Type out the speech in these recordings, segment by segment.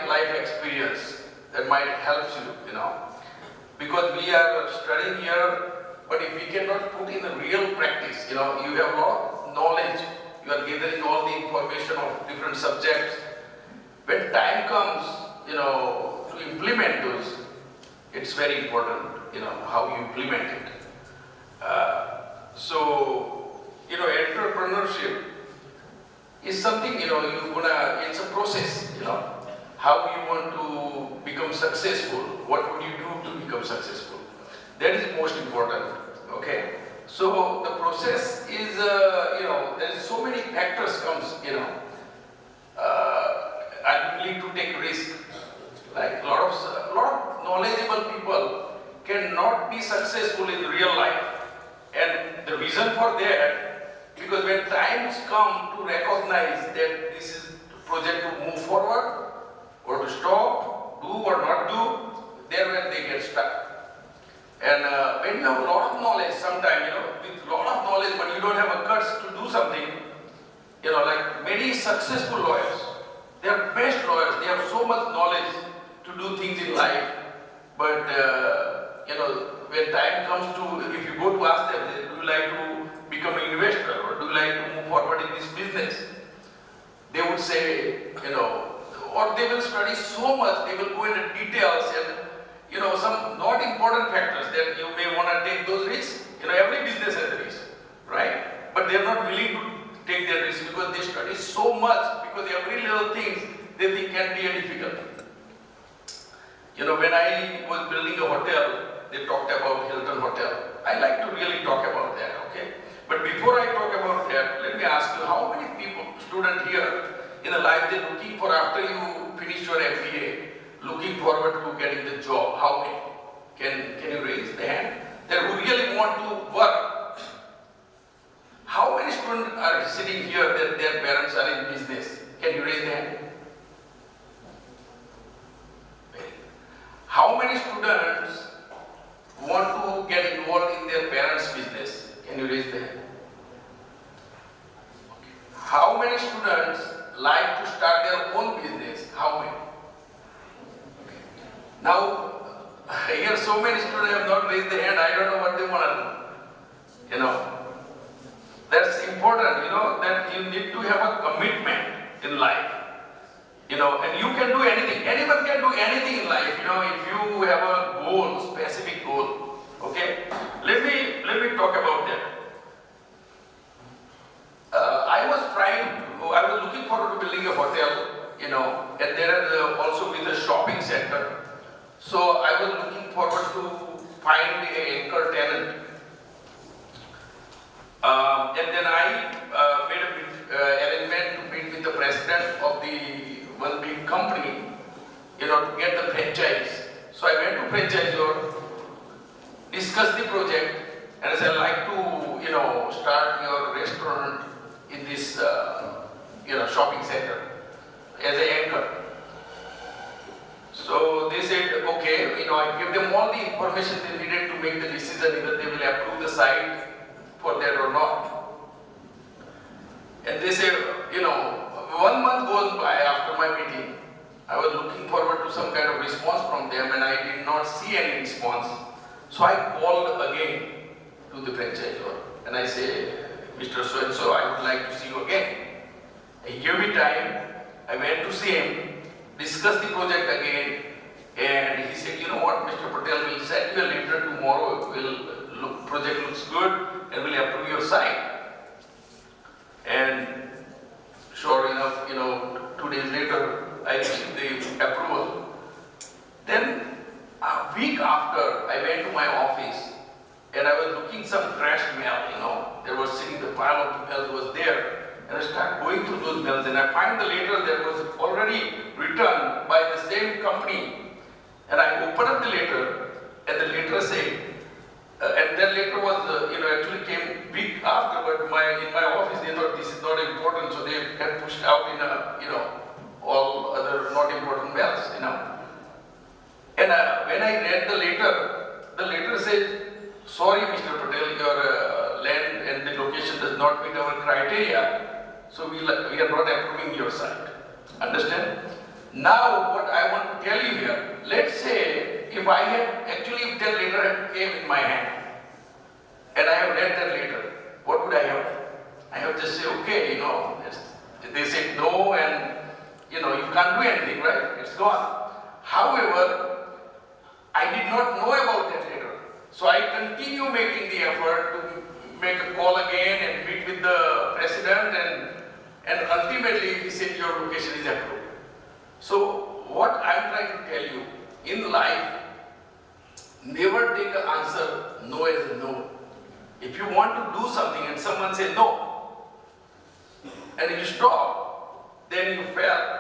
life experience that might help you, because we are studying here, but if we cannot put in a real practice, you have a lot of knowledge, you are gathering all the information of different subjects. When time comes, to implement those, it's very important, how you implement it. Entrepreneurship is something, it's a process, how you want to become successful, what would you do to become successful. That is most important, okay? So the process is, there is so many factors comes, I'm willing to take risk. Like a lot of knowledgeable people cannot be successful in real life. And the reason for that, because when times come to recognize that this is a project to move forward, or to stop, do or not do, there where they get stuck. And when you have a lot of knowledge, sometimes, with a lot of knowledge, but you don't have a guts to do something, like many successful lawyers, they are best lawyers, they have so much knowledge to do things in life, but when time comes to, if you go to ask them, do you like to become an investor or do you like to move forward in this business? They would say, or they will study so much, they will go into details and, some not important factors that you may want to take those risks. Every business has a risk, right? But they are not willing to take their risk because they study so much, because every little thing they think can be a difficult. When I was building a hotel, they talked about Hilton Hotel. I like to really talk about that, okay? But before I talk about that, let me ask you, how many people, student here in a life, they're looking for, after you finish your MBA, looking forward to getting the job? How many? Can you raise the hand? That who really want to work? How many students are sitting here that their parents are in business? Can you raise the hand? How many students want to get involved in their parents' business? Can you raise the hand? How many students like to start their own business? How many? Now, here so many students have not raised their hand. I don't know what they want to do. That's important, that you need to have a commitment in life. And you can do anything. Anyone can do anything in life, if you have a goal, specific goal. Okay? Let me talk about that. I was looking forward to building a hotel, and there is also with a shopping center. So I was looking forward to find an anchor tenant. And then I made a arrangement to meet with the president of the one big company, to get the franchise. So I went to franchisor, discussed the project, and I said, I'd like to, start your restaurant in this, shopping center as an anchor. So they said, okay, I gave them all the information they needed to make the decision whether they will approve the site for that or not. And they said, 1 month goes by after my meeting. I was looking forward to some kind of response from them and I did not see any response. So I called again to the franchisor and I said, Mr. So-and-so, I would like to see you again. He gave me time. I went to see him, discussed the project again, and he said, you know what, Mr. Patel, will send you a letter tomorrow. Project looks good and we'll approve your site. And sure enough, 2 days later, I received the approval. Then a week after, I went to my office and I was looking some trash mail, there was sitting, the pile of mail was there. And I started going through those mails and I find the letter that was already written by the same company. And I opened up the letter and the letter said, and that letter was, actually came week after, but in my office they thought this is not important, so they had pushed out in all other not important mails, And when I read the letter says, sorry Mr. Patel, your land and the location does not meet our criteria, so we are not approving your site. Understand? Now, what I want to tell you here, let's say if I had actually, if that letter had came in my hand and I have read that letter, what would I have done? I have just say, okay, they said no, and you can't do anything, right? It's gone. However, I did not know about that letter. So I continue making the effort to make a call again and meet with the president, and ultimately he said your location is approved. So what I'm trying to tell you, in life, never take an answer no as a no. If you want to do something and someone says no, and you stop, then you fail.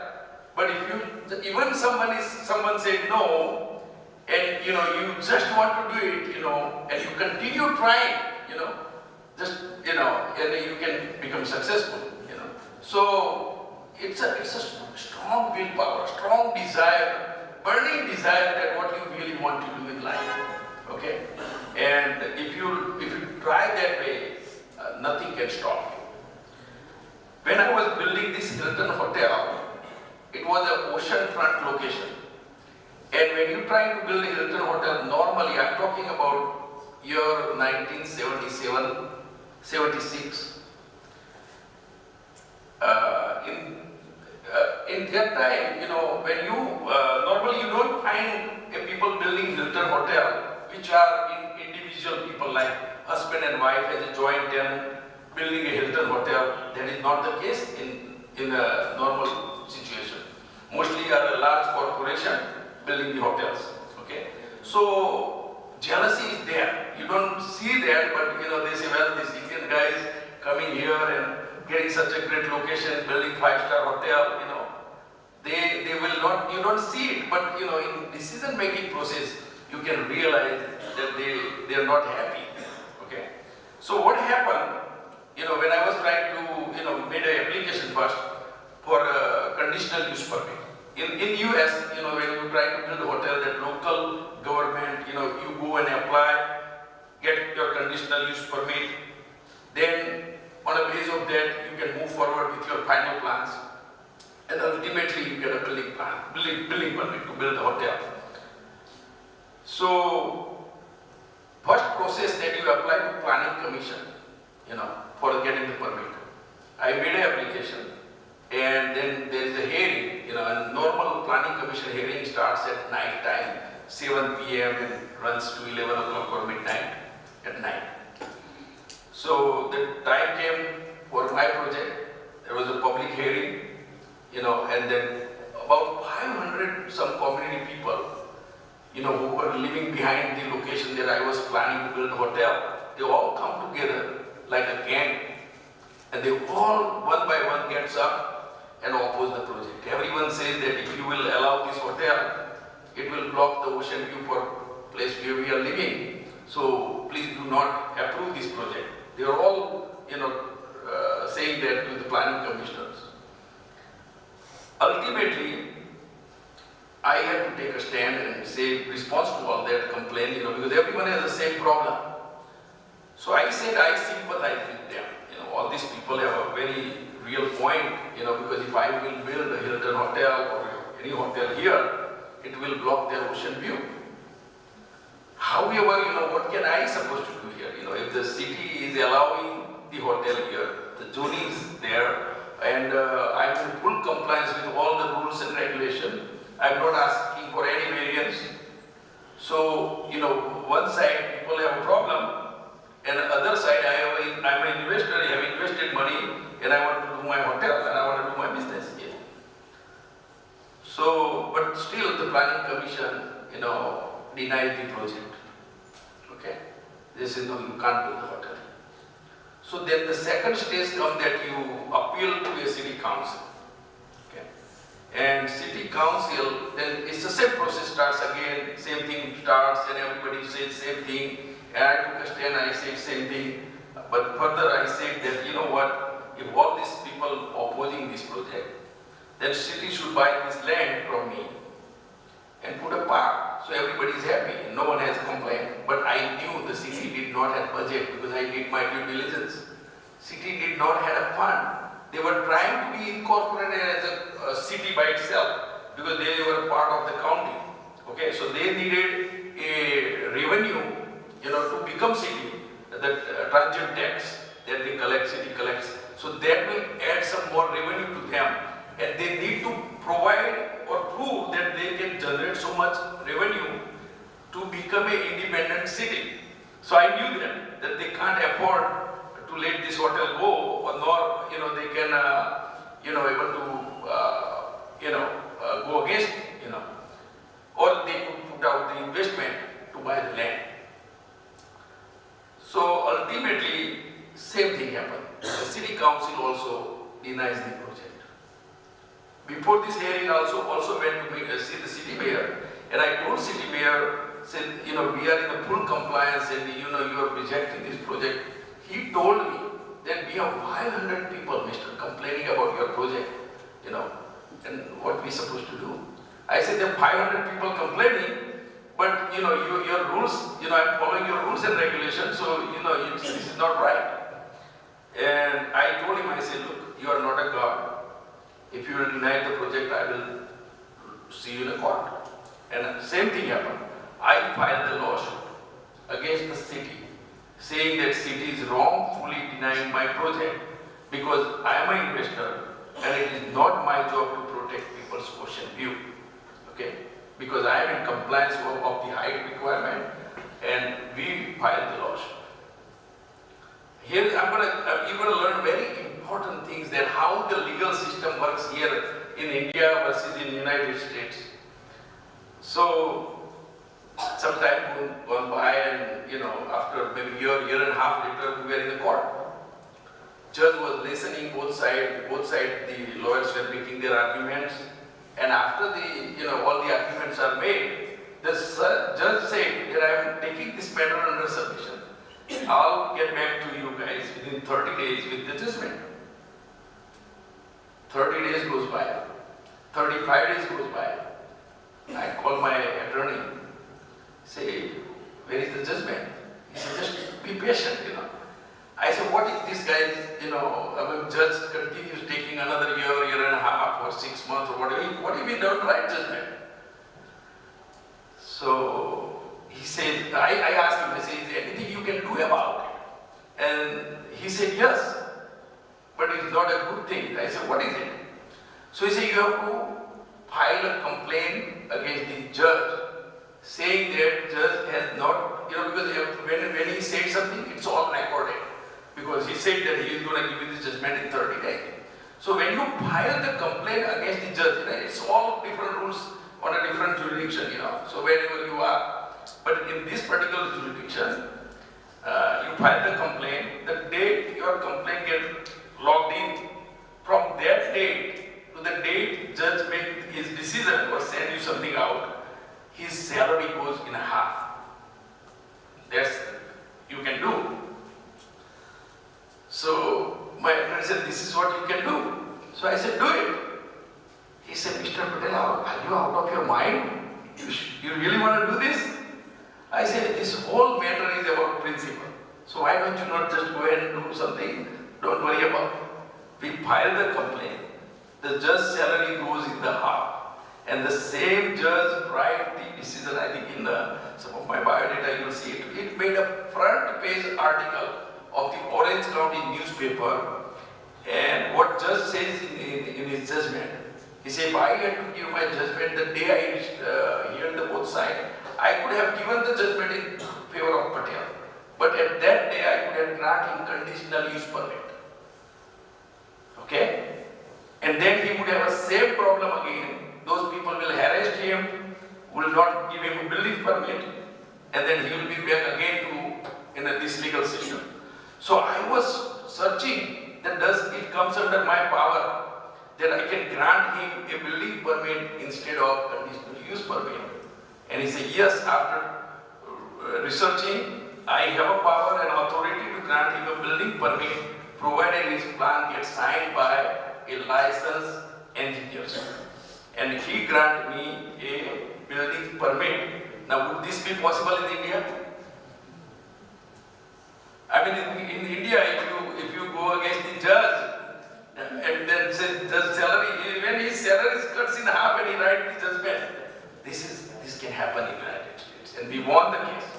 But if you, even someone said no, and you just want to do it, and you continue trying, and you can become successful, So it's a strong willpower, strong desire, burning desire that what you really want to do in life, okay? And if you try that way, nothing can stop you. When I was building this Hilton Hotel, it was an oceanfront location. And when you try to build a Hilton Hotel, normally I'm talking about year 1977, 76. In that time, when you normally you don't find people building Hilton Hotel which are individual people like husband and wife as a joint tenant building a Hilton Hotel. That is not the case in a normal situation. Mostly are a large corporation building the hotels. Okay, so jealousy is there. You don't see that, but they say, well, this Indian guy is coming here and getting such a great location, building 5-star hotel. They will not. You don't see it, but in decision-making process, you can realize that they are not happy. Okay, so what happened? When I was trying to made an application first for a conditional use permit. In US, when you try to build a hotel, that local government, you go and apply, get your conditional use permit. Then, on a basis of that, you can move forward with your final plans, and ultimately you get a building permit to build a hotel. So, first process that you apply to planning commission, for getting the permit. I made an application, and then there is a hearing. A normal planning commission hearing starts at night time, 7 p.m. and runs to 11 o'clock or midnight at night. So the time came for my project. There was a public hearing, and then about 500 some community people, who were living behind the location that I was planning to build a hotel. They all come together like a gang, and they all one by one gets up and oppose the project. Everyone says that if you will allow this hotel, it will block the ocean view for place where we are living. So please do not approve this project. They are all, saying that to the planning commissioners. Ultimately, I had to take a stand and say response to all that complaint, because everyone has the same problem. So I said I sympathize with them. All these people have a very real point, because if I will build a Hilton Hotel or any hotel here, it will block their ocean view. However, what can I supposed to do here? If the city is allowing the hotel here, the zoning is there, and I'm in full compliance with all the rules and regulations. I'm not asking for any variance. So, one side people have a problem, and the other side I'm an investor, I have invested money, and I want to do my hotel, and I want to do my business here. So, but still the planning commission, denied the project. Okay? They said, no, you can't build the hotel. So then the second stage comes that you appeal to a city council. Okay? And city council, then it's the same process starts again, same thing starts, and everybody says same thing. And I took a stand, I said same thing. But further I said that, if all these people opposing this project, then city should buy this land from me and put a park. So everybody is happy, no one has complained. But I knew the city did not have budget because I did my due diligence. City did not have a fund. They were trying to be incorporated as a city by itself. because they were part of the county. Okay, so they needed a revenue, to become city, the transient tax that the city collects. So that will add some more revenue to them, and they need to provide or prove that they can generate so much revenue to become an independent city. So I knew that they can't afford to let this hotel go, or nor they can able to go against or they could put out the investment to buy the land. So ultimately, same thing happened. The city council also denies the project. Before this hearing, also went to see the city mayor, and I told city mayor, said, we are in the full compliance, and you are rejecting this project. He told me that we have 500 people, Mr. complaining about your project, and what we supposed to do. I said, there are 500 people complaining, but your rules, I'm following your rules and regulations, so this is not right. And I told him, I said, look, you are not a god. If you will deny the project, I will see you in a court. And same thing happened. I filed the lawsuit against the city, saying that city is wrongfully denying my project because I am an investor and it is not my job to protect people's ocean view. Okay? Because I am in compliance of the height requirement, and we filed the lawsuit. Here you're going to learn very important things, that how the legal system works here in India versus in the United States. So some time gone by, and after maybe year and a half later, we were in the court. Judge was listening both sides. The lawyers were making their arguments, and after all the arguments are made, the judge said that I am taking this matter under submission. I'll get back to you guys within 30 days with the judgment. 30 days goes by, 35 days goes by. I call my attorney, say, where is the judgment? He said, just be patient, I said, what if this guy, judge continues taking another year and a half, or 6 months, or whatever, what if he don't write judgment? So he said, I asked him, I said, is there anything you can do about it? And he said, yes, but it's not a good thing. I said, what is it? So he said, you have to file a complaint against the judge, saying that judge has not, because when he said something, it's all recorded. Because he said that he is going to give you the judgment in 30 days. So when you file the complaint against the judge, it's all different rules on a different jurisdiction, so wherever you are. But in this particular jurisdiction, you file the complaint, the date your complaint gets logged in, from that date to the date judge makes his decision or send you something out, his salary goes in half. That's you can do. So my attorney said, this is what you can do. So I said, do it. He said, Mr. Patel, are you out of your mind? You really want to do this? I said, this whole matter is about principle. So why don't you not just go ahead and do something? Don't worry about it. We filed the complaint. The judge's salary goes in the half. And the same judge write the decision, I think in some of my biodata you will see it. It made a front page article of the Orange County newspaper. And what judge says in his judgment, he said, if I had to give my judgment the day I heard the both sides, I could have given the judgment in favor of Patel. But at that day, I could have granted him conditional use permit. Okay? And then he would have a same problem again. Those people will harass him, will not give him a building permit, and then he will be back again to this legal system. So I was searching that does it comes under my power that I can grant him a building permit instead of conditional use permit. And he said, yes, after researching, I have a power and authority to grant him a building permit provided his plan gets signed by a licensed engineer. And he granted me a building permit. Now, would this be possible in India? I mean, in India, if you go against the judge and then say judge salary, when his salary is cut in half and he writes we won the case.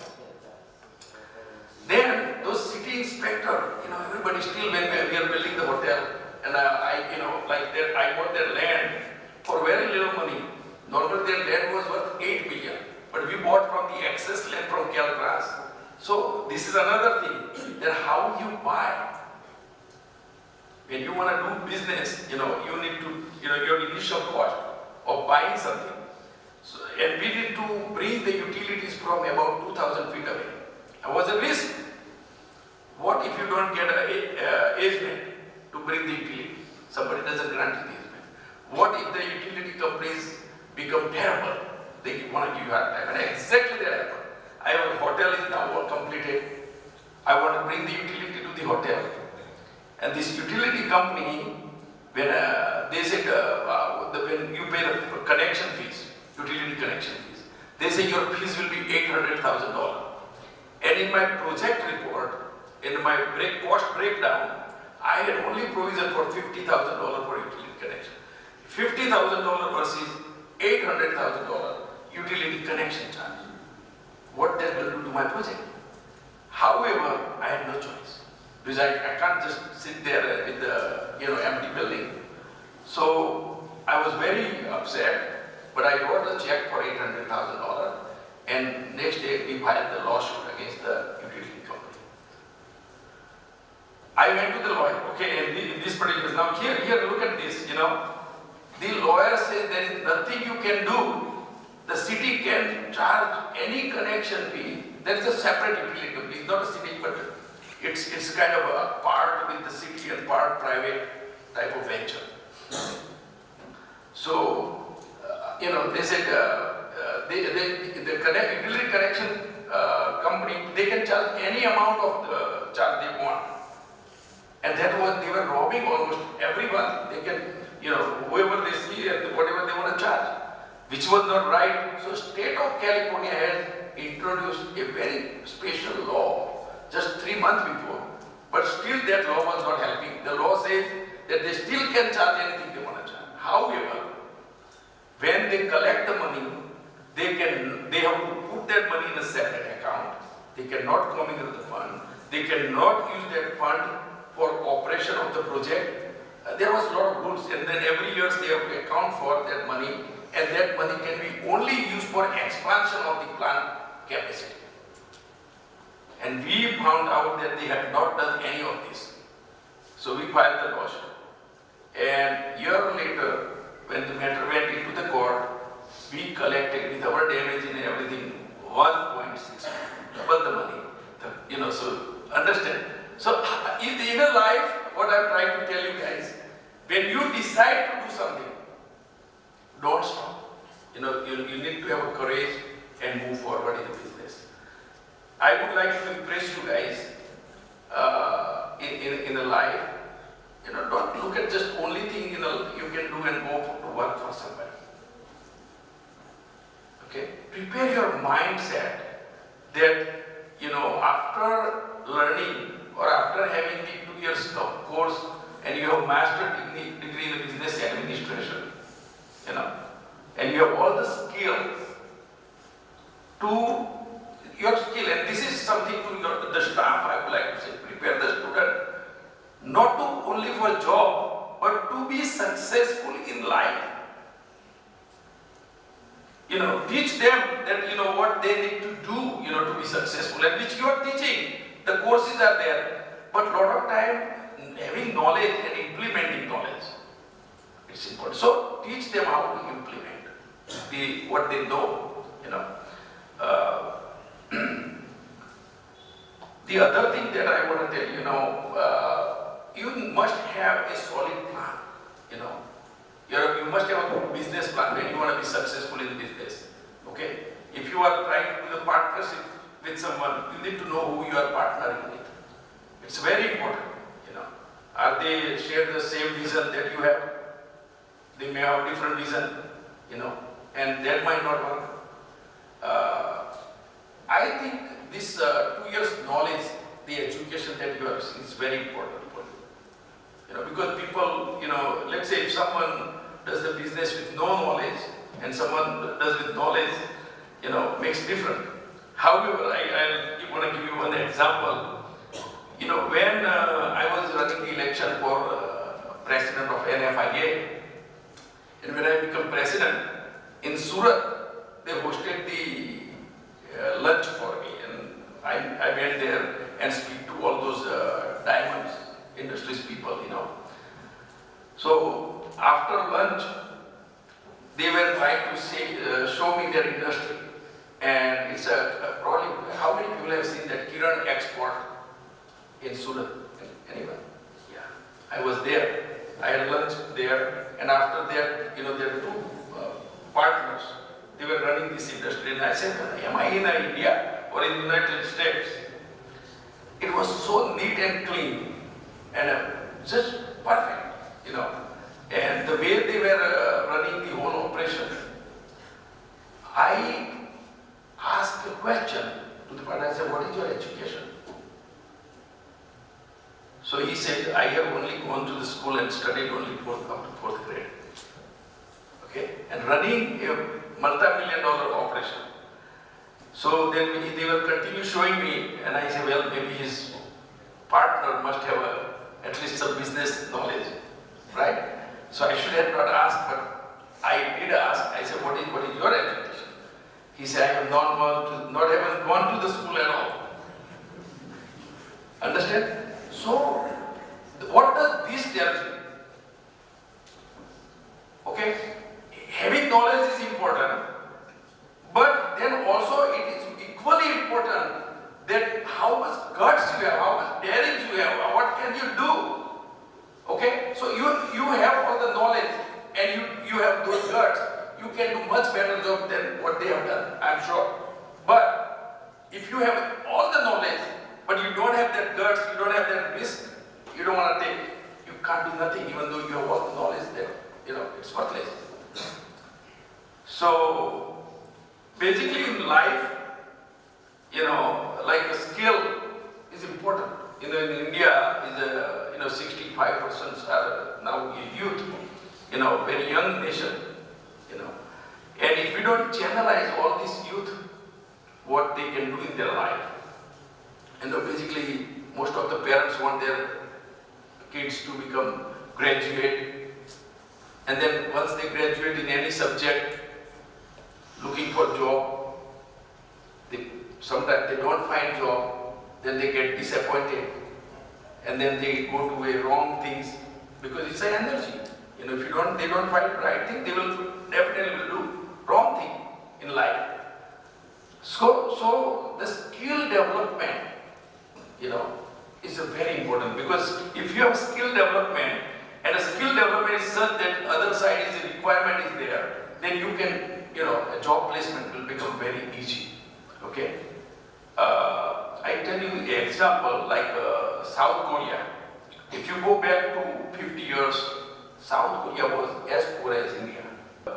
Then those city inspector, everybody still when we are building the hotel, and I got their land for very little money. Normally their land was worth 8 million, but we bought from the excess land from Calgras. So this is another thing, that how you buy. When you want to do business, you need to, your initial cost of buying something. So, and we need to bring the utilities from about 2,000 feet away. There was a risk. What if you don't get an easement to bring the utility? Somebody doesn't grant you the easement. What if the utility companies become terrible? They want to give you a hard time. And exactly that happened. I have a hotel is now all completed. I want to bring the utility to the hotel. And this utility company, when they said, when you pay the connection fees, utility connection fees, they say your fees will be $800,000. And in my project report, in my cost breakdown, I had only provision for $50,000 for utility connection. $50,000 versus $800,000 utility connection charge. What that will do to my project? However, I had no choice. Because I can't just sit there with the empty building. So I was very upset, but I wrote a check for $800,000, and next day we filed the lawsuit against the utility company. I went to the lawyer, okay, in this particular, now here look at this, the lawyer says there is nothing you can do. The city can charge any connection fee. That is a separate utility company. It's not a city, but it's kind of a part with the city and part private type of venture. So, they said the utility connection company, they can charge any amount of the charge they want. And that was, they were robbing almost everyone. They can, whoever they see and whatever they want to charge, which was not right. So state of California has introduced a very special law just 3 months before, but still that law was not helping. The law says that they still can charge anything they want to charge. However, when they collect the money, they have to put that money in a separate account. They cannot come into the fund. They cannot use that fund for operation of the project. There was a lot of rules, and then every year they have to account for that money, and that money can be only used for expansion of the plant capacity. And we found out that they had not done any of this. So we filed the lawsuit. And a year later, when the matter went into the court, we collected with our damage and everything 1.6, double the money. So understand. So in a life, what I'm trying to tell you guys, when you decide to do something, don't stop. You need to have courage and move forward in the business. I would like to impress you guys in a life. Don't look at just only thing you can do and go to work for somebody. Okay, prepare your mindset that after learning or after having the 2 years of course and you have master degree in the business administration, and you have all the skills to your skill, and this is something to the staff I would like to say, prepare the student not to only for job but to be successful in life. Teach them that what they need to do to be successful, and which you are teaching. The courses are there, but a lot of time having knowledge and implementing knowledge, it's important. So teach them how to implement what they know. The other thing that I want to tell you must have a solid plan. You must have a good business plan when you want to be successful in business. Okay? If you are trying to do the partnership with someone, you need to know who you are partnering with. It's very important. Are they share the same vision that you have? They may have a different vision, and that might not work. I think this 2 years knowledge, the education that you have is very important for you. Because people, let's say if someone does the business with no knowledge and someone does with knowledge, makes different. However, I want to give you one example. You know, when I was running the election for president of NFIA, and when I became president, in Surat, they hosted the lunch for me, and I went there and speak to all those diamonds industries people, you know. So after lunch, they were trying to show me their industry, and it's probably, how many people have seen that Kiran export in Surat? Anyone? Yeah, I was there. I had lunch there, and after that, you know, there were two partners. They were running this industry, and I said, am I in India or in the United States? It was so neat and clean, and just perfect, you know. And the way they were running the whole operation, I asked a question to the partner. I said, what is your education? So he said, I have only gone to the school and studied only up to fourth grade. Okay? And running a multi-million-dollar operation. So then they will continue showing me, and I say, well, maybe his partner must have at least some business knowledge, right? So I should have not asked, but I did ask. I said, what is your education? He said, I have not gone to the school at all. Understand? So, what does this tell you? Okay? Having knowledge is important, but then also it is equally important that how much guts you have, how much daring you have, what can you do? Okay? So you have all the knowledge and you have those guts, you can do much better job than what they have done, I'm sure. But if you have all the knowledge, but you don't have that guts, you don't have that risk, you don't want to take, you can't do nothing even though you have all the knowledge there. You know, it's worthless. So, basically in life, you know, like a skill is important. You know, in India, is 65% are now youth, you know, very young nation, you know. And if we don't channelize all this youth, what they can do in their life, you know, basically most of the parents want their kids to become graduate, and then once they graduate in any subject, looking for job, sometimes they don't find job, then they get disappointed, and then they go to a wrong things, because it's an energy. You know, if they don't find right thing, they will definitely do wrong thing in life. So the skill development, you know, is very important, because if you have skill development, and a skill development is such that other side is the requirement is there, then you can, you know, a job placement will become very easy. Okay? I tell you an example, like South Korea. If you go back to 50 years, South Korea was as poor as India.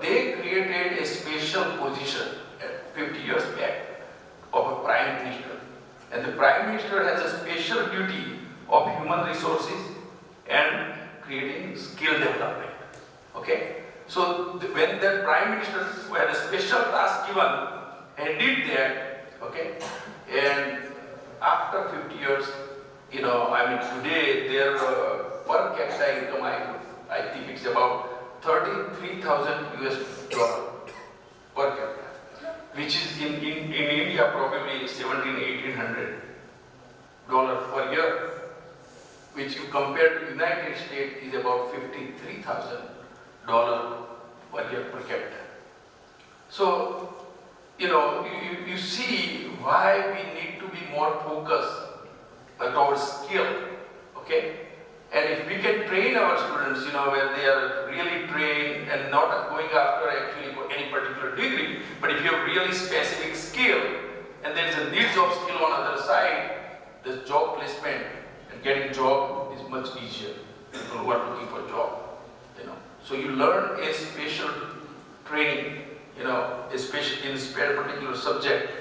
They created a special position 50 years back of a prime minister. And the prime minister has a special duty of human resources and creating skill development. Okay? So when the prime minister had a special task given, and did that, okay? And after 50 years, you know, I mean, today their per capita income, I think it's about $33,000 per capita, which is in India probably $1,700-1,800 per year, which you compare to United States is about $53,000 per year per capita. So, you know, you see why we need to be more focused towards skill, okay? And if we can train our students, you know, where they are really trained and not going after actually any particular degree, but if you have really specific skill and there is a needs of skill on the other side, the job placement and getting job is much easier. People who are looking for job, you know. So you learn a special training, you know, especially in a particular subject.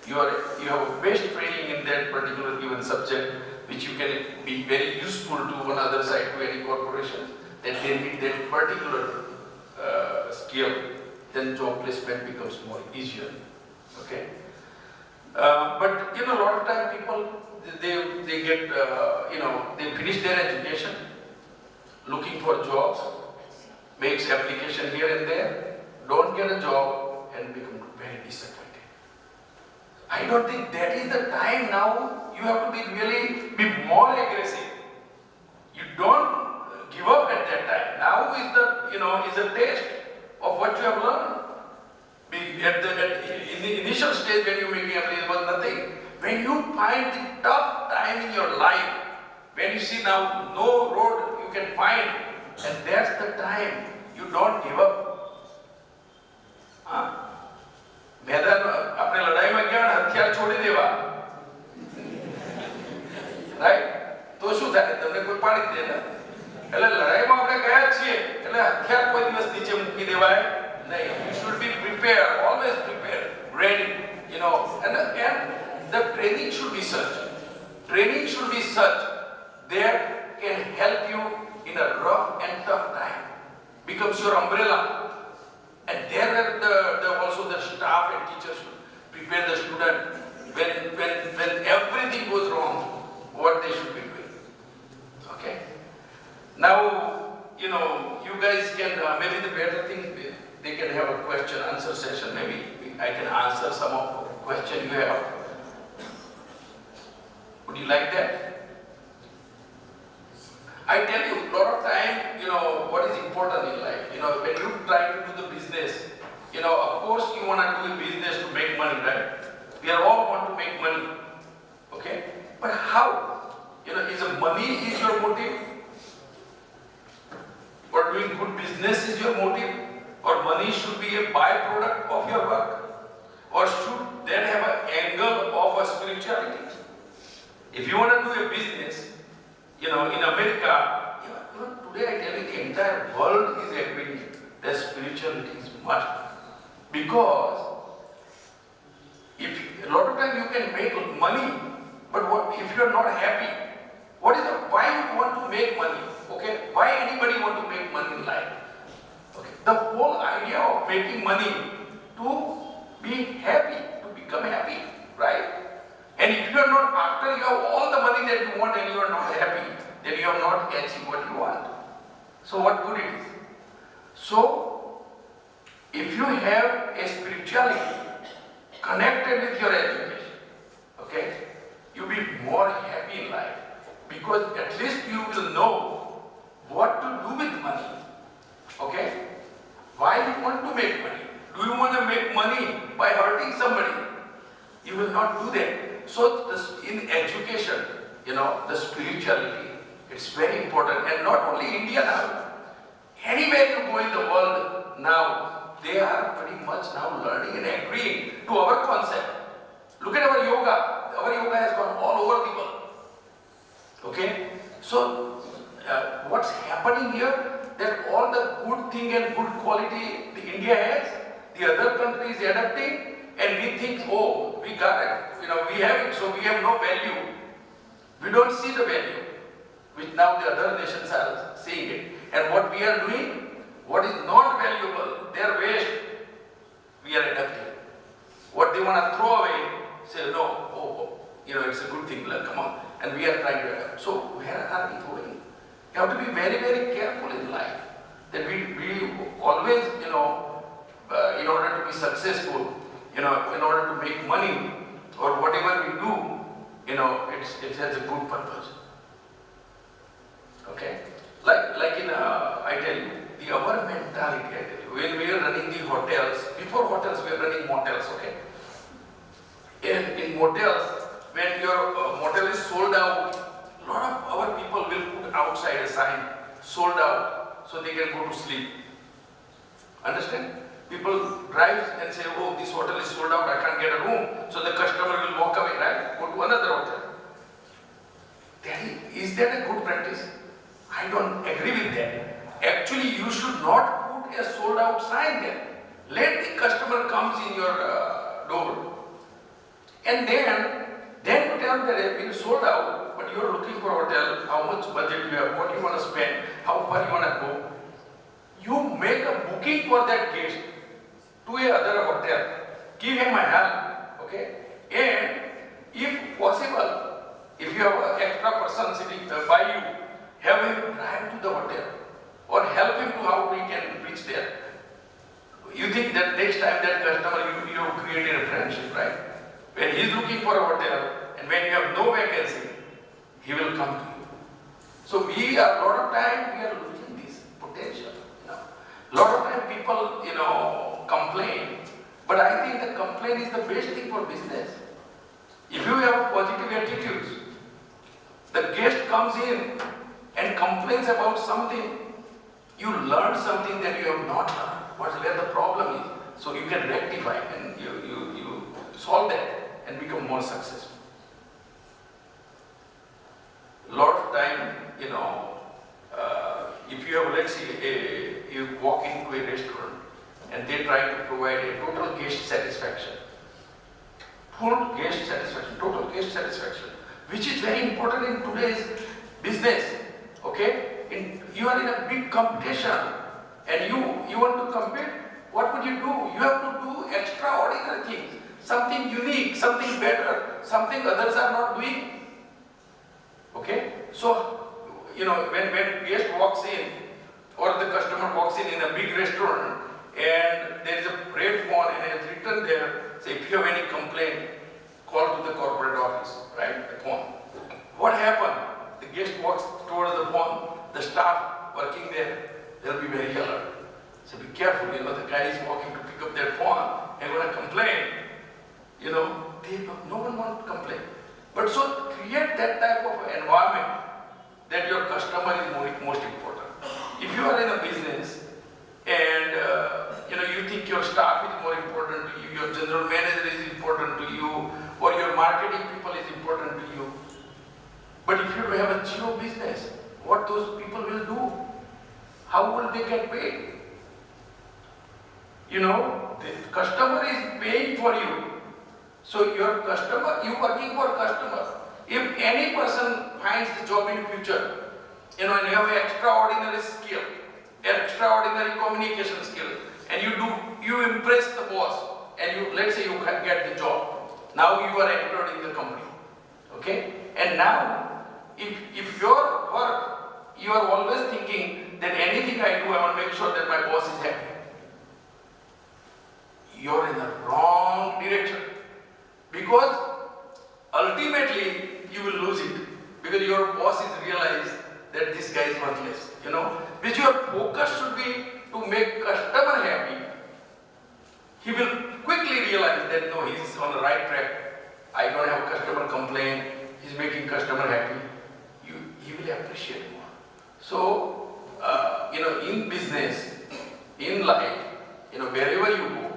You have a best training in that particular given subject, which you can be very useful to one other side, to any corporation, that they need that particular skill, then job placement becomes more easier. Okay. But a lot of time people, they get, they finish their education, looking for jobs, makes application here and there, don't get a job and become very disappointed. I don't think that is the time now. You have to be more aggressive. You don't give up at that time. Now is the test of what you have learned. In the initial stage when you making application was nothing. When you find the tough time in your life, when you see now no road you can find, and that's the time you don't give up. मैदान अपने लड़ाई में क्या हथियार छोड़ी देवा, right? तो શું થાય તમને કોઈ પાડી દે ને, એટલે લડાઈમાં આપણે ગયા છીએ એટલે હથિયાર કોઈ દિવસ નીચે મૂકી દેવાય નહીં. You should be prepared, always prepared, ready, and the training should be such that can help you in a rough and tough time, becomes your umbrella. And there also the staff and teachers should prepare the student when everything goes wrong, what they should be doing. Okay. Now, you guys can, maybe the better thing, they can have a question answer session. Maybe I can answer some of the question you have. Would you like that? I tell you, a lot of time, what is important in life. When you try to do the business, of course you want to do a business to make money, right? We all want to make money, okay? But how? Is money is your motive? Or doing good business is your motive? Or money should be a byproduct of your work? Or should that have an angle of a spirituality? If you want to do a business, in America, today I tell you the entire world is agreeing that spirituality is must. Because if a lot of times you can make money, but if you are not happy, why you want to make money? Okay, why anybody want to make money in life? Okay, the whole idea of making money to be happy, to become happy, right? And if you are not, after you have all the money that you want and you are not happy, then you have not achieved what you want. So what good it is? So, if you have a spirituality connected with your education, okay, you'll be more happy in life. Because at least you will know what to do with money. Okay? Why you want to make money? Do you want to make money by hurting somebody? You will not do that. So in education, the spirituality, it's very important. And not only India now, anywhere you go in the world now, they are pretty much now learning and agreeing to our concept. Look at our yoga. Our yoga has gone all over the world. Okay? So, what's happening here, that all the good thing and good quality the India has, the other country is adapting, and we think, oh, we got it. We have it, so we have no value. We don't see the value, which now the other nations are seeing it. And what we are doing, what is not valuable, their waste, we are adapting. What they want to throw away, say, no, it's a good thing, come on. And we are trying to adapt. So where are we going? You have to be very, very careful in life. That we always, in order to be successful, in order to make money, or whatever we do, it has a good purpose. Okay? Like in, I tell you, our mentality, I tell you, when we are running the hotels, before hotels we are running motels, okay? In motels, when your motel is sold out, a lot of our people will put outside a sign, sold out, so they can go to sleep. Understand? People drive and say, oh, this hotel is sold out, I can't get a room. So the customer will walk away, right? Go to another hotel. Is that a good practice? I don't agree with that. Actually, you should not put a sold out sign there. Let the customer comes in your door. And then you tell that it's sold out, but you are looking for a hotel, how much budget you have, what you want to spend, how far you want to go. You make a booking for that guest to a other hotel. Give him a help, okay? And if possible, if you have an extra person sitting by you, have him drive to the hotel or help him to how he can reach there. You think that next time that customer, you have created a friendship, right? When he is looking for a hotel and when you have no vacancy, he will come to you. So we are, a lot of time we are losing this potential. A lot of time people, complain, but I think the complaint is the best thing for business. If you have positive attitudes, the guest comes in and complains about something, you learn something that you have not learned. Where the problem is, so you can rectify and you solve that and become more successful. A lot of time, if you have, let's say, you walk into a restaurant and they try to provide a total guest satisfaction, full guest satisfaction, total guest satisfaction, which is very important in today's business. Okay, you are in a big competition. And you want to compete, what would you do? You have to do extraordinary things, something unique, something better, something others are not doing. Okay? So, when guest walks in or the customer walks in a big restaurant and there is a red phone and it's written there, say if you have any complaint, call to the corporate office, right? The phone. What happened? The guest walks towards the phone, the staff working there, they'll be very alert. So be careful, the guy is walking to pick up their phone and going to complain. No one wants to complain. But so create that type of environment that your customer is most important. If you are in a business and you think your staff is more important to you, your general manager is important to you, or your marketing people is important to you. But if you have a zero business, what those people will do? How will they get paid? The customer is paying for you. So your customer, you working for customer. If any person finds the job in future, and you have an extraordinary skill, extraordinary communication skill, and you impress the boss, and let's say you can get the job. Now you are entered in the company. Okay? And now, if your work, you are always thinking that anything I do, I want to make sure that my boss is happy. You're in the wrong direction. Because ultimately, you will lose it. Because your boss is realized that this guy is worthless. Which your focus should be to make customer happy. He will quickly realize that no, he's on the right track. I don't have a customer complaint. He's making customer happy. He will appreciate more. So, in business, in life, wherever you go,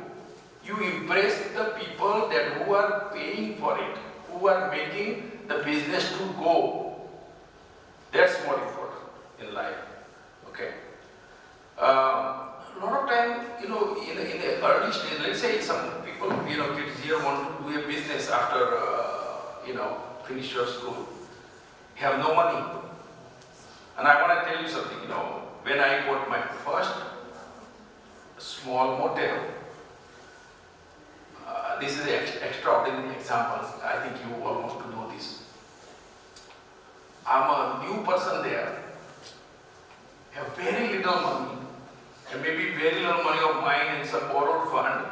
you impress the people who are paying for it, who are making the business to go. That's more important in life. Okay. A lot of time, in the early stage, let's say some people, kids here want to do a business after, finish your school, have no money. And I want to tell you something, when I got my first small motel, this is an extraordinary example. I think you all want to know this. I'm a new person there, have very little money, and maybe very little money of mine in some borrowed fund,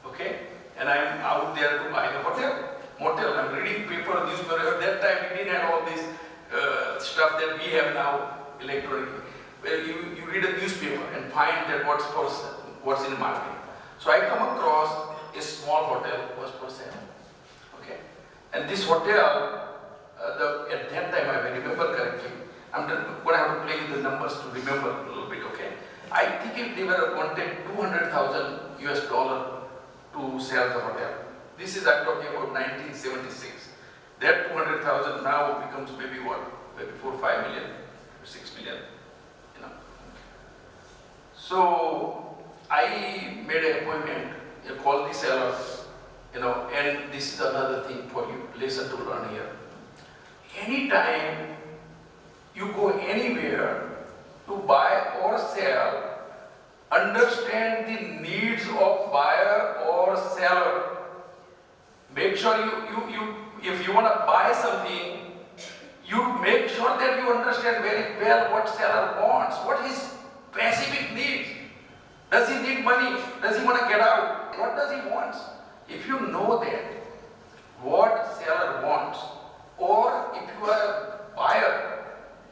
okay? And I'm out there to buy a motel. I'm reading paper, newspaper. At that time, we didn't have all this stuff that we have now electronically. Where you read a newspaper and find that what's in the market. So I come across a small hotel was for sale. Okay, and this hotel, at that time, I remember correctly. I'm going to have to play with the numbers to remember a little bit. Okay, I think if they were wanted $200,000 to sell the hotel. This is, I'm talking about 1976. That 200,000 now becomes maybe what? Maybe 4, 5 million, 6 million. So I made an appointment. You call the seller, and this is another thing for you, lesson to learn here. Anytime you go anywhere to buy or sell, understand the needs of buyer or seller. Make sure if you want to buy something, you make sure that you understand very well what seller wants, what his specific needs. Does he need money? Does he want to get out? What does he want? If you know that, what seller wants, or if you are a buyer,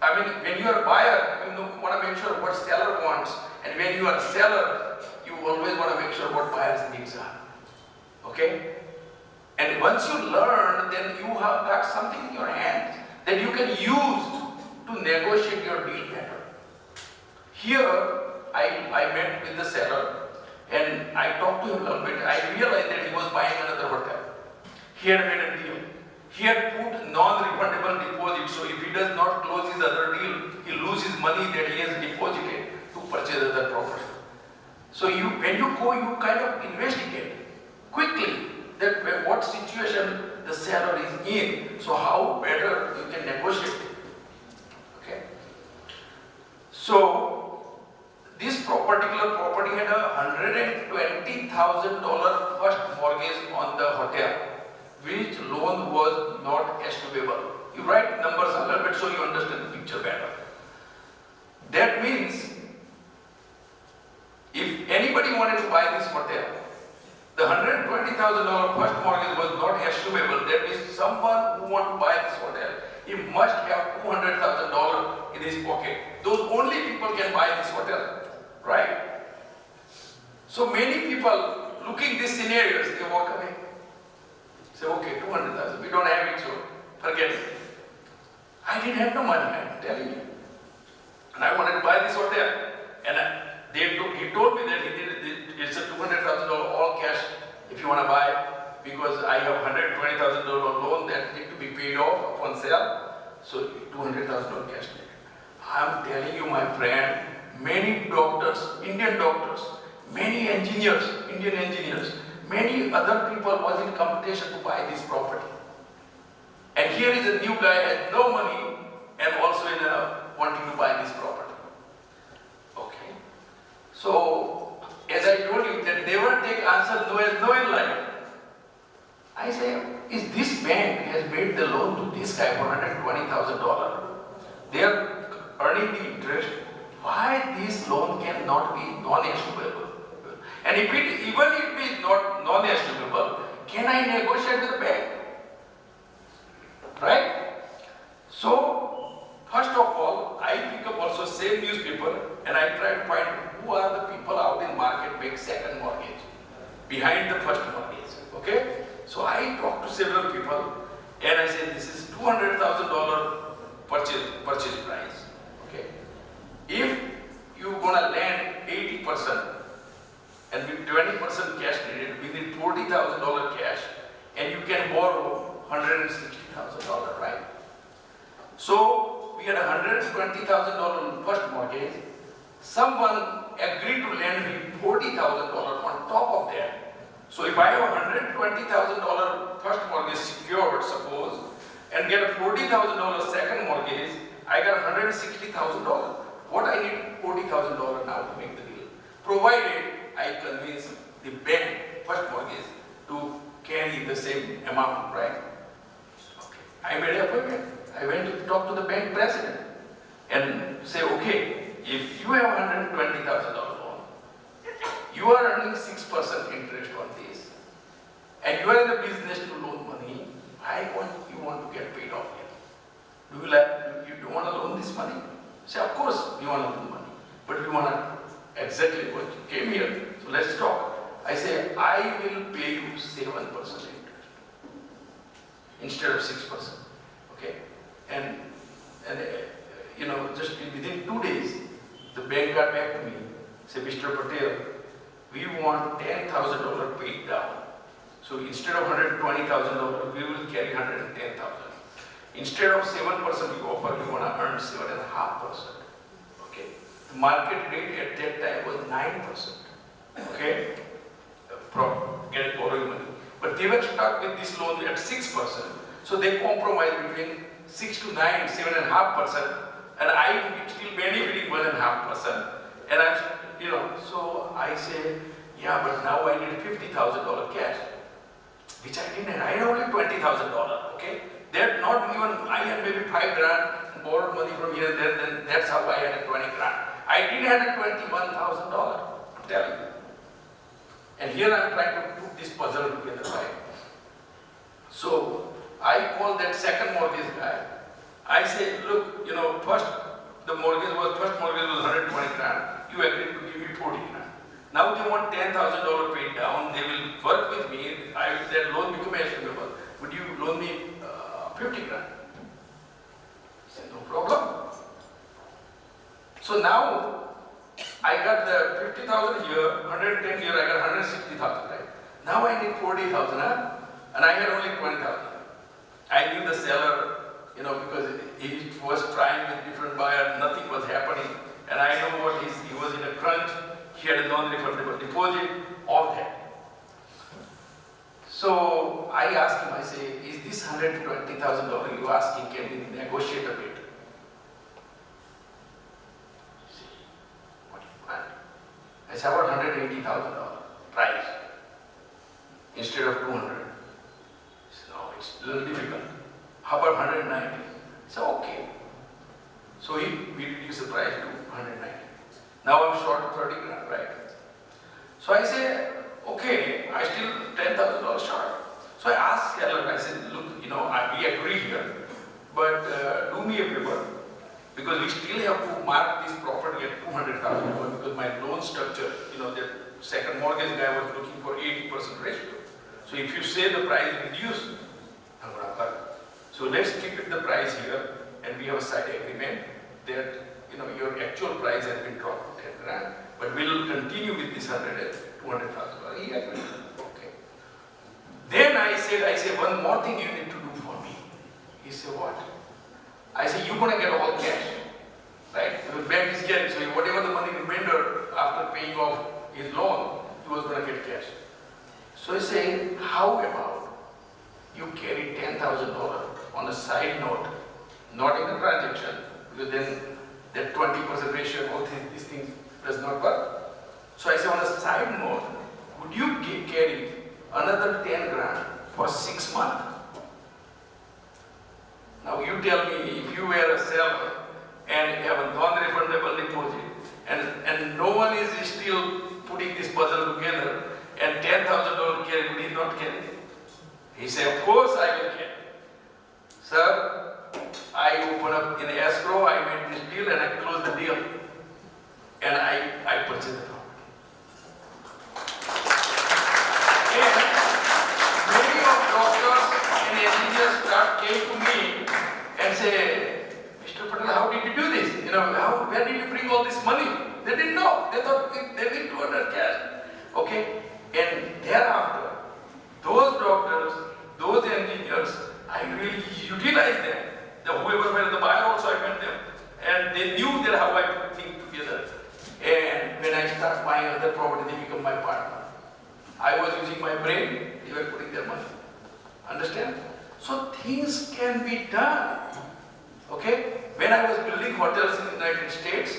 I mean, when you are a buyer, you want to make sure what seller wants, and when you are a seller, you always want to make sure what buyer's needs are. Okay? And once you learn, then you have got something in your hand that you can use to negotiate your deal better. Here, I met with the seller and I talked to him a little bit. I realized that he was buying another hotel. He had made a deal. He had put non-refundable deposit, so if he does not close his other deal, he loses money that he has deposited to purchase other property. So when you go, you kind of investigate quickly that what situation the seller is in, so how better you can negotiate. Okay. So this particular property had a $120,000 first mortgage on the hotel, which loan was not estimable. You write numbers a little bit so you understand the picture better. That means if anybody wanted to buy this hotel, the $120,000 first mortgage was not estimable. That means someone who wants to buy this hotel, he must have $200,000 in his pocket. Those only people can buy this hotel, right? So many people looking these scenarios, they walk away. Say, okay, 200,000, we don't have it, so forget it. I didn't have no money, I'm telling you. And I wanted to buy this hotel. And he told me that it's a $200,000 all cash if you want to buy, because I have $120,000 loan that need to be paid off upon sale. So $200,000 cash. I'm telling you, my friend, many doctors, Indian doctors, many engineers, Indian engineers, many other people was in competition to buy this property. And here is a new guy has no money and also wanting to buy this property. Okay. So, as I told you, that never take answer no as no in life. I say, is this bank has made the loan to this guy for $120,000? They are earning the interest. Why this loan cannot be non-estimable? And even if it is not non-estimable, can I negotiate with the bank? Right? So, first of all, I pick up also same newspaper and I try to find who are the people out in market make second mortgage behind the first mortgage. Okay? So I talk to several people and I say this is $200,000 purchase price. Okay? If you gonna lend 80% and with 20% cash credit, we need $40,000 cash and you can borrow $160,000, right? So we had $120,000 first mortgage. Someone agreed to lend me $40,000 on top of that. So if I have $120,000 first mortgage secured, suppose, and get a $40,000 second mortgage, I got $160,000. What I need $40,000 now to make the deal, provided I convince the bank, first mortgage, to carry the same amount, right? Okay. I made an appointment. I went to talk to the bank president and say, okay, if you have $120,000 loan, you are earning 6% interest on this, and you are in the business to loan money, you want to get paid off here. You don't want to loan this money? Say, of course you want to loan money, but you want to exactly what you came here, so let's talk. I say, I will pay you 7% interest instead of 6%. Okay? And just within 2 days, the bank got back to me, said, Mr. Patel, we want $10,000 paid down. So instead of $120,000, we will carry $110,000. Instead of 7% you offer, you want to earn 7.5%. Okay? The market rate at that time was 9%. Okay? Get borrowing money. But they were stuck with this loan at 6%. So they compromised between 6 to 9, 7.5%, and I'm still benefiting 1.5%. And so I say, yeah, but now I need $50,000 cash. which I didn't have. I had only $20,000, okay? That not even, I had maybe 5 grand and borrowed money from here and there, then that's how I had a 20 grand. I didn't have a $21,000, I'm telling you. And here I'm trying to put this puzzle together, right? So I called that second mortgage guy. I say, look, first mortgage was 120 grand. You agreed to give me 40 grand. Now they want $10,000 paid down. They will work with me. That loan become estimable. Would you loan me 50 grand? I said, no problem. So now I got the 50,000 here, 110 here, I got 160,000, right? Now I need 40,000, huh? And I had only 20,000. I knew the seller, because he was trying with different buyers, nothing was happening. And I know what he was in a crunch, he had a non-refundable deposit, all that. So I asked him, I say, is this $120,000 you asking, can we negotiate a bit? What do you want? I said, about $180,000 price instead of 200. He said, no, it's a little difficult. How about 190? I said, okay. So we reduced the price to 190. Now I'm short 30 grand, right? So I say, okay, I still $10,000 short. So I asked seller, I said, look, we agree here, but do me a favor, because we still have to mark this property at $200,000 because my loan structure, the second mortgage guy was looking for 80% ratio. So if you say the price reduced, I'm going to cut. So let's keep it the price here, and we have a side agreement that your actual price has been dropped to 10 grand, but we'll continue with this $200,000. He agreed. Okay. Then I said, one more thing you need to do for me. He said, what? I said, you're going to get all cash, right? The bank is getting, so whatever the money remainder after paying off his loan, he was going to get cash. So he said, how about you carry $10,000 on a side note, not in the transaction, because then that 20% ratio, all these things does not work. So I said, on a side note, would you carry another 10 grand for 6 months? Now you tell me, if you were a seller and have a non-refundable deposit, and no one is still putting this puzzle together, and $10,000 carry, would he not carry? He said, of course I will carry. Sir, I opened up in escrow, I made this deal and I closed the deal. And I purchased the property. And many of doctors and engineers came to me and say, Mr. Patel, how did you do this? Where did you bring all this money? They didn't know. They thought they need 200 cash. Okay? And thereafter, those doctors, those engineers, I really utilized them. Whoever were the buyer also, I met them. And they knew that how I put things together. And when I start buying other property, they become my partner. I was using my brain, they were putting their money. Understand? So things can be done. Okay? When I was building hotels in the United States,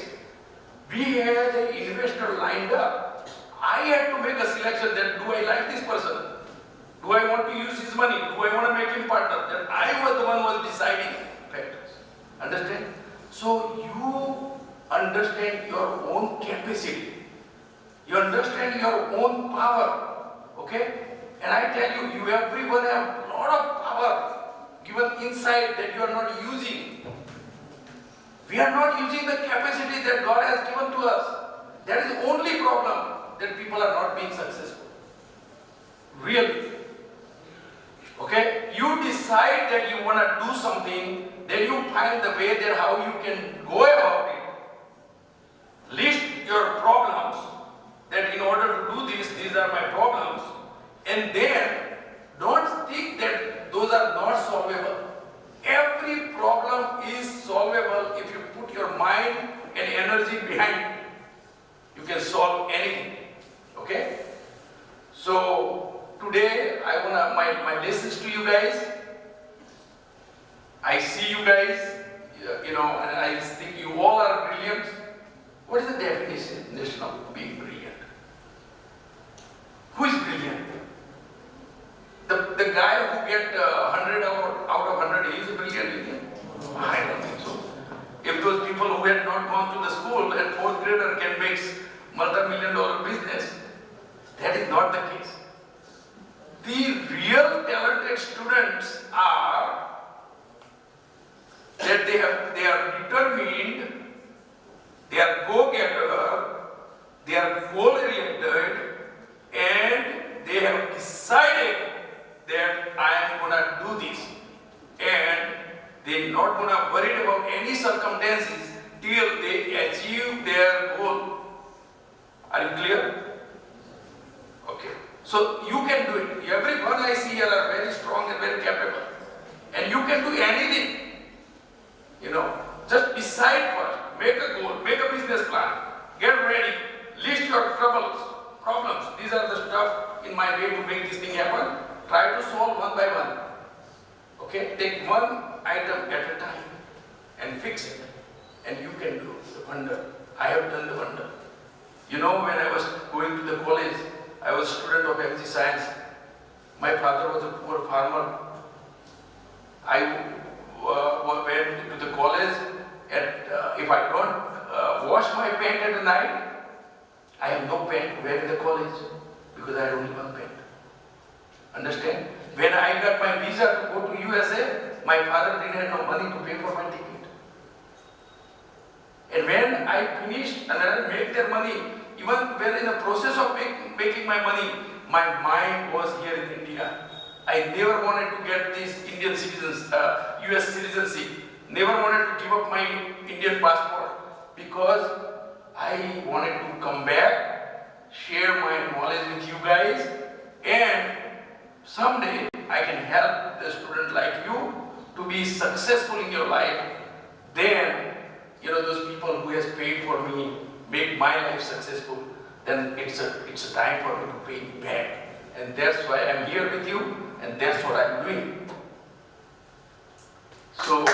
we had an investor lined up. I had to make a selection that, do I like this person? Do I want to use his money? Do I want to make him partner? That I was the one who was deciding factors. Understand? So you understand your own capacity. You understand your own power. Okay? And I tell you, everyone have a lot of power given inside that you are not using. We are not using the capacity that God has given to us. That is the only problem, that people are not being successful. Really. Okay? You decide that you want to do something, then you find the way that how you can go about it. List your problems, that in order to do this, these are my problems. And then, don't think that those are not solvable. Every problem is solvable if you put your mind and energy behind it. You can solve anything. Okay? So, today, I want my lessons to you guys. I see you guys, and I think you all are brilliant. What is the definition of being brilliant? Who is brilliant? The So you can do it. Everyone I see here are very strong and very capable. And you can do anything. Just decide first, make a goal, make a business plan, get ready, list your problems. These are the stuff in my way to make this thing happen. Try to solve one by one. Okay, take one item at a time and fix it. And you can do the wonder. I have done the wonder. When I was going to the college, I was a student of MC Science. My father was a poor farmer. I went to the college, and if I don't wash my pant at night, I have no pant to wear in the college because I had only one pant. Understand? When I got my visa to go to USA, my father didn't have no money to pay for my ticket. And when I finished and I made their money, even when in the process of making my money, my mind was here in India. I never wanted to get this Indian citizens, US citizenship. Never wanted to give up my Indian passport because I wanted to come back, share my knowledge with you guys, and someday I can help the student like you to be successful in your life. Then, those people who has paid for me, make my life successful, then it's a time for me to pay it back. And that's why I'm here with you, and that's what I'm doing. So